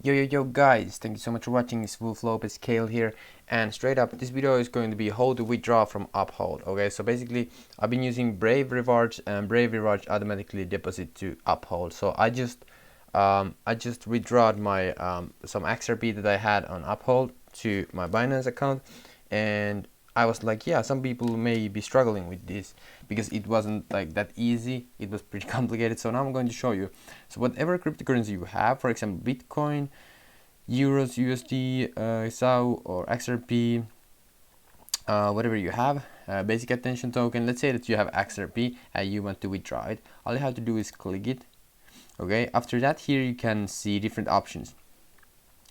Yo guys, thank you so much for watching. It's Wolf Lopez Kale here, and straight up this video is going to be how to withdraw from Uphold. Okay, so basically I've been using Brave Rewards, and Brave Rewards automatically deposit to Uphold. So I just withdrawed my some XRP that I had on Uphold to my Binance account, and I was like, yeah, some people may be struggling with this because it wasn't like that easy. It was pretty complicated. So now I'm going to show you. So whatever cryptocurrency you have, for example, Bitcoin, Euros, USD, SAU or XRP, whatever you have, basic attention token. Let's say that you have XRP and you want to withdraw it. All you have to do is click it. Okay. After that, here you can see different options.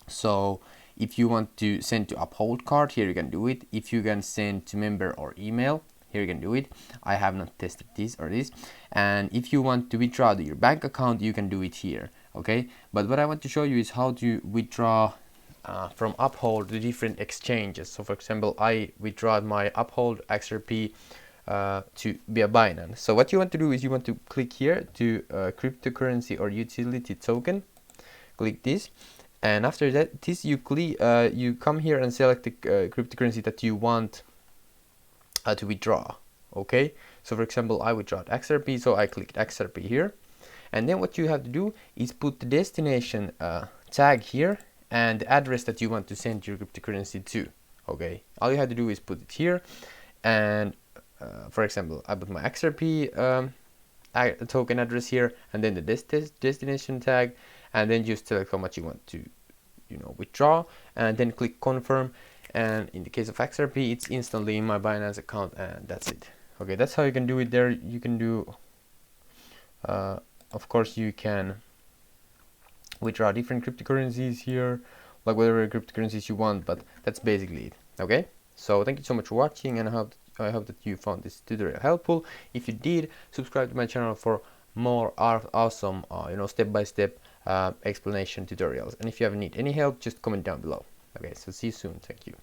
So if you want to send to Uphold card, here you can do it. If you can send to member or email, here you can do it. I have not tested this or this. And if you want to withdraw to your bank account, you can do it here. Okay, but what I want to show you is how to withdraw from Uphold the different exchanges. So for example, I withdrawed my Uphold XRP to via Binance. So what you want to do is you want to click here to cryptocurrency or utility token. Click this. And after that, you come here and select the cryptocurrency that you want to withdraw. Okay, so for example, I withdrawed XRP, so I clicked XRP here, and then what you have to do is put the destination tag here and the address that you want to send your cryptocurrency to. Okay, all you have to do is put it here, and for example, I put my XRP token address here, and then the destination tag, and then just select how much you want to withdraw, and then click confirm. And in the case of XRP, it's instantly in my Binance account, and that's it. Okay, that's how you can do it there. You can do of course you can withdraw different cryptocurrencies here, like whatever cryptocurrencies you want, but that's basically it. Okay, so thank you so much for watching, and I hope that you found this tutorial helpful. If you did, subscribe to my channel for more awesome step-by-step explanation tutorials. And if you ever need any help, just comment down below. Okay, so see you soon. Thank you.